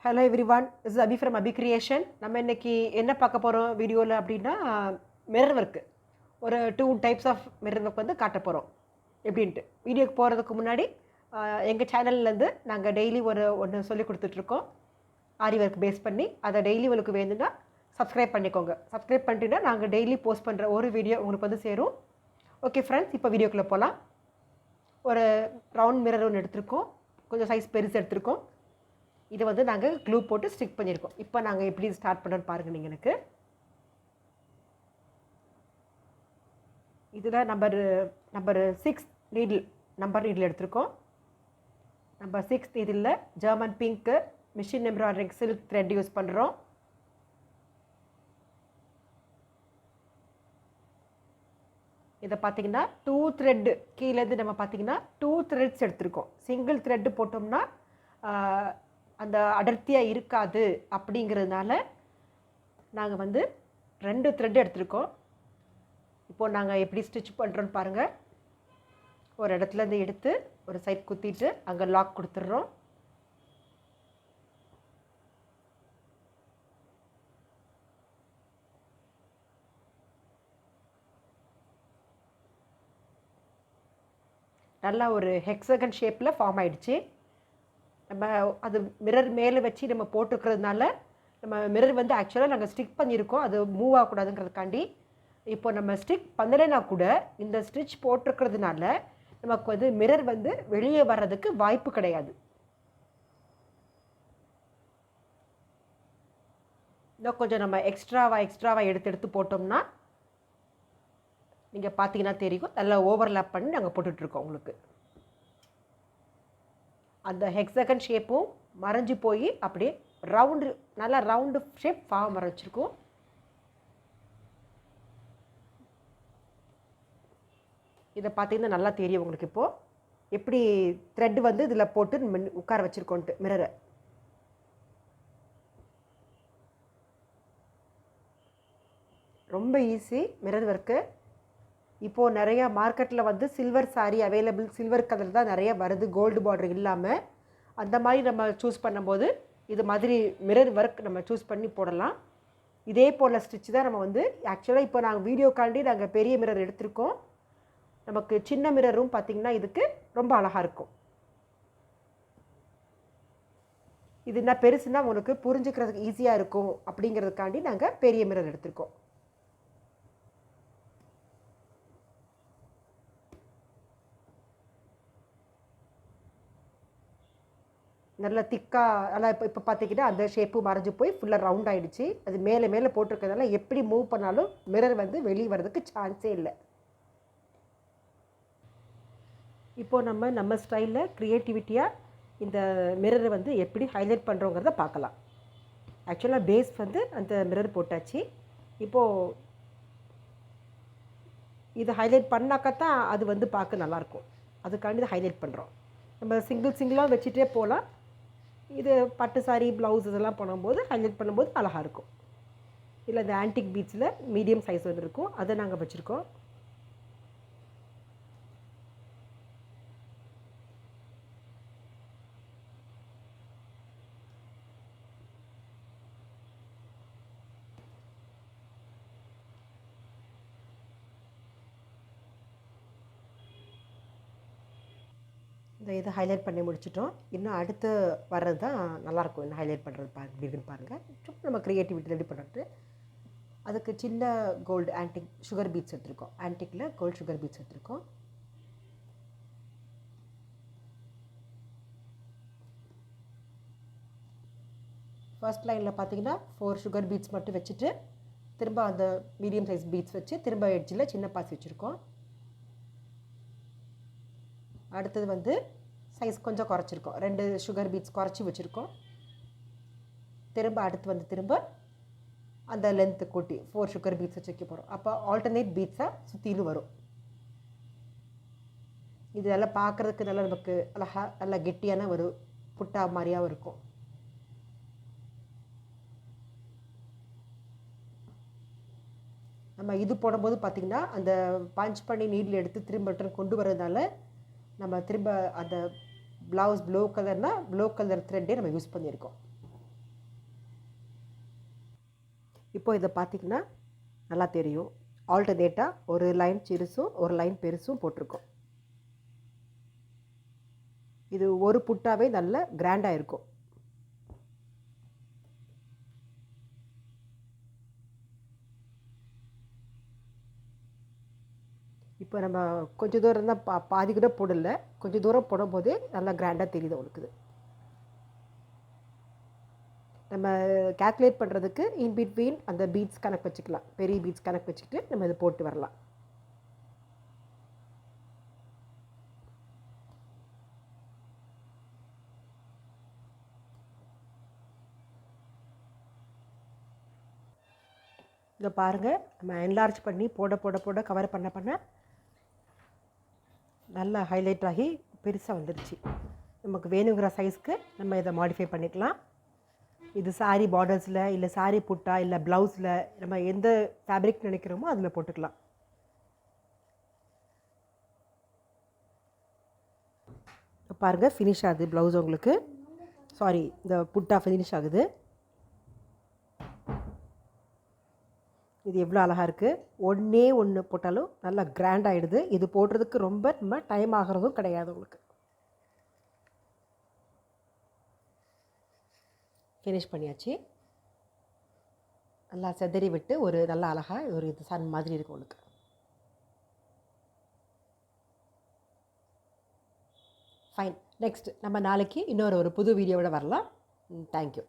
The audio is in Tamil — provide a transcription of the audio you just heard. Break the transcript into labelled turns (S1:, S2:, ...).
S1: Hello everyone, this is Abhi from Abhi Creation. நம்ம இன்னைக்கு என்ன பார்க்க போகிறோம் வீடியோவில் அப்படின்னா மிரர் ஒர்க்கு ஒரு 2 டைப்ஸ் ஆஃப் மிரர் ஒர்க் வந்து காட்ட போகிறோம் எப்படின்ட்டு. வீடியோக்கு போகிறதுக்கு முன்னாடி எங்கள் சேனல்லேருந்து நாங்கள் டெய்லி ஒன்று சொல்லி கொடுத்துட்ருக்கோம் ஆரி ஒர்க் பேஸ் பண்ணி. அதை டெய்லி உங்களுக்கு வேணும்னா சப்ஸ்கிரைப் பண்ணிக்கோங்க. சப்ஸ்கிரைப் பண்ணிட்டீங்கன்னா நாங்கள் டெய்லி போஸ்ட் பண்ணுற ஒரு வீடியோ உங்களுக்கு வந்து சேரும். ஓகே ஃப்ரெண்ட்ஸ், இப்போ வீடியோக்குள்ளே போகலாம். ஒரு ரவுண்ட் மிரர் ஒன்று எடுத்திருக்கோம், கொஞ்சம் சைஸ் பெருசு எடுத்திருக்கோம். இதை வந்து நாங்கள் க்ளூ போட்டு ஸ்டிக் பண்ணியிருக்கோம். இப்போ நாங்கள் எப்படி ஸ்டார்ட் பண்ணுறோன்னு பாருங்கள். நீங்கள் எனக்கு இதில் நம்பர் 6 நீடில் எடுத்திருக்கோம். Number 6 needle German pink machine embroidering silk thread use பண்ணுறோம். இதை பார்த்தீங்கன்னா 2 த்ரெட்டு கீழேருந்து நம்ம பார்த்தீங்கன்னா 2 த்ரெட்ஸ் எடுத்திருக்கோம். சிங்கிள் த்ரெட்டு போட்டோம்னா அந்த அடர்த்தியாக இருக்காது. அப்படிங்கிறதுனால நாங்கள் வந்து 2 த்ரெட் எடுத்திருக்கோம். இப்போது நாங்கள் எப்படி ஸ்டிச் பண்ணுறோன்னு பாருங்கள். ஒரு இடத்துலேருந்து எடுத்து ஒரு சைட் குத்திட்டு அங்கே லாக் கொடுத்துட்றோம். நல்லா ஒரு ஹெக்ஸகன் ஷேப்பில் ஃபார்ம் ஆகிடுச்சு. நம்ம அது மிரர் மேலே வச்சு நம்ம போட்டுக்கிறதுனால நம்ம மிரர் வந்து ஆக்சுவலாக நாங்கள் ஸ்டிக் பண்ணியிருக்கோம், அது மூவ் ஆகக்கூடாதுங்கிறதுக்காண்டி. இப்போ நம்ம ஸ்டிக் பண்ணலைன்னா கூட இந்த ஸ்டிச் போட்டிருக்கிறதுனால நமக்கு வந்து மிரர் வந்து வெளியே வர்றதுக்கு வாய்ப்பு கிடையாது. இன்னும் கொஞ்சம் நம்ம எக்ஸ்ட்ராவாக எடுத்து போட்டோம்னா நீங்கள் பார்த்தீங்கன்னா தெரியும், நல்லா ஓவர்லாப் பண்ணி நாங்கள் போட்டுட்ருக்கோம். உங்களுக்கு அந்த ஹெக்ஸகன் ஷேப்பும் மறைஞ்சு போய் அப்படியே நல்லா ரவுண்டு ஷேப் ஃபார்ம் வர வச்சுருக்கோம். இதை பார்த்தீங்கன்னா நல்லா தெரியும் உங்களுக்கு இப்போது எப்படி த்ரெட் வந்து இதில் போட்டு உட்கார வச்சுருக்கோன்ட்டு மிரரை. ரொம்ப ஈஸி மிரர் ஒர்க்கு. இப்போது நிறையா மார்க்கெட்டில் வந்து silver sari available, silver colour தான் நிறைய வருது, கோல்டு பார்டர் இல்லாமல். அந்த மாதிரி நம்ம சூஸ் பண்ணும்போது இது மாதிரி மிரர் ஒர்க் நம்ம சூஸ் பண்ணி போடலாம். இதே போல் ஸ்டிச் தான் நம்ம வந்து ஆக்சுவலாக இப்போ நாங்கள் வீடியோக்காண்டி நாங்கள் பெரிய மிரர் எடுத்திருக்கோம். நமக்கு சின்ன மிரரும் பார்த்திங்கன்னா இதுக்கு ரொம்ப அழகாக இருக்கும். இது என்ன பெருசுன்னா உங்களுக்கு புரிஞ்சுக்கிறதுக்கு ஈஸியாக இருக்கும் அப்படிங்கிறதுக்காண்டி நாங்கள் பெரிய மிரர் எடுத்திருக்கோம். நல்லா திக்காக நல்லா இப்போ பார்த்திங்கன்னா அந்த ஷேப்பு மறைஞ்சு போய் ஃபுல்லாக ரவுண்ட் ஆகிடுச்சு. அது மேலே போட்டிருக்கிறதுனால எப்படி மூவ் பண்ணாலும் மிரர் வந்து வெளியே வர்றதுக்கு சான்ஸே இல்லை. இப்போது நம்ம ஸ்டைலில் க்ரியேட்டிவிட்டியாக இந்த மிரரை வந்து எப்படி ஹைலைட் பண்ணுறோங்கிறத பார்க்கலாம். ஆக்சுவலாக பேஸ் வந்து அந்த மிரர் போட்டாச்சு. இப்போது இதை ஹைலைட் பண்ணாக்கத்தான் அது வந்து பார்க்க நல்லாயிருக்கும். அதுக்காண்டி இதை ஹைலைட் பண்ணுறோம். நம்ம சிங்கிளாக வச்சுட்டே போகலாம். இது பட்டு சாரி ப்ளவுஸ் இதெல்லாம் பண்ணும்போது ஹைலைட் பண்ணும்போது அழகாக இருக்கும். இல்லை இந்த ஆன்டிக் பீட்ஸில் மீடியம் சைஸ் வந்து இருக்கும், அதை நாங்கள் வச்சுருக்கோம். இதை ஹைலைட் பண்ணி முடிச்சிட்டோம். இன்னும் அடுத்து வர்றது தான் நல்லாயிருக்கும். இன்னும் ஹைலைட் பண்ணுறது எப்படி இருக்குன்னு பாருங்கள். சும்மா நம்ம க்ரியேட்டிவிட்டி ரெடி பண்ணுறது. அதுக்கு சின்ன கோல்டு ஆன்டிக் சுகர் பீட்ஸ் எடுத்துருக்கோம். ஆன்டிக்கில் கோல்டு சுகர் பீட்ஸ் எடுத்துருக்கோம். ஃபர்ஸ்ட் லைனில் பார்த்தீங்கன்னா 4 சுகர் பீட்ஸ் மட்டும் வச்சுட்டு திரும்ப அந்த மீடியம் சைஸ் பீட்ஸ் வச்சு திரும்ப எட்ஜில் சின்ன பாசி வச்சுருக்கோம். அடுத்தது வந்து சைஸ் கொஞ்சம் குறைச்சிருக்கோம், 2 சுகர் பீட்ஸ் குறைச்சி வச்சுருக்கோம். திரும்ப அடுத்து வந்து திரும்ப அந்த லென்த்து கூட்டி 4 சுகர் பீட்ஸ் வச்சு வைக்க போகிறோம். அப்போ ஆல்டர்னேட் பீட்ஸாக சுற்றிலும் வரும். இது நல்லா பார்க்குறதுக்கு நல்லா நமக்கு அழகாக நல்லா கெட்டியான ஒரு புட்டா மாதிரியாகவும் இருக்கும். நம்ம இது போடும்போது பார்த்திங்கன்னா அந்த பஞ்ச் பண்ணி நீடில் எடுத்து திரும்ப கொண்டு வரதுனால நம்ம திரும்ப அந்த ப்ளவுஸ் ப்ளூ கலர்னால் ப்ளூ கலர் த்ரெட்டே நம்ம யூஸ் பண்ணியிருக்கோம். இப்போ இதை பார்த்திங்கன்னா நல்லா தெரியும். ஆல்டர்னேட்டாக ஒரு லைன் சிறுசும் ஒரு லைன் பெருசும் போட்டிருக்கோம். இது ஒரு புட்டாவே நல்ல கிராண்டாக இருக்கும். இப்போ நம்ம கொஞ்சம் தூரம் தான் பாதி கூட போடல, கொஞ்சம் தூரம் போடும்போதே நல்லா கிராண்டாக தெரியுது உங்களுக்கு. நம்ம கேல்குலேட் பண்ணுறதுக்கு இன் பிட்வீன் அந்த பீட்ஸ் கணக்கு வச்சுக்கலாம். பெரிய பீட்ஸ் கணக்கு வச்சுக்கிட்டு நம்ம இதை போட்டு வரலாம். இதை பாருங்கள், நம்ம என்லார்ஜ் பண்ணி போட போட போட கவர் பண்ண பண்ண நல்லா ஹைலைட் ஆகி பெருசாக வந்துடுச்சு. நமக்கு வேணுங்கிற சைஸ்க்கு நம்ம இதை மாடிஃபை பண்ணிக்கலாம். இது சாரீ பார்டர்ஸில் இல்லை சாரீ புட்டா இல்லை ப்ளவுஸில் நம்ம எந்த ஃபேப்ரிக் நினைக்கிறோமோ அதில் போட்டுக்கலாம். பாருங்கள், ஃபினிஷ் ஆகுது ப்ளவுஸ் உங்களுக்கு. சாரி, இந்த புட்டா ஃபினிஷ் ஆகுது. இது எவ்வளோ அழகாக இருக்குது. ஒன்றே ஒன்று போட்டாலும் நல்லா கிராண்ட் ஆகிடுது. இது போடுறதுக்கு ரொம்ப நம்ம டைம் ஆகிறதும் கிடையாது உங்களுக்கு. ஃபினிஷ் பண்ணியாச்சு. நல்லா செதறி விட்டு ஒரு நல்லா அழகாக ஒரு இது சன் மாதிரி இருக்கும் உங்களுக்கு. ஃபைன். நெக்ஸ்ட் நம்ம நாளைக்கு இன்னொரு புது வீடியோவோட வரலாம். தேங்க்யூ.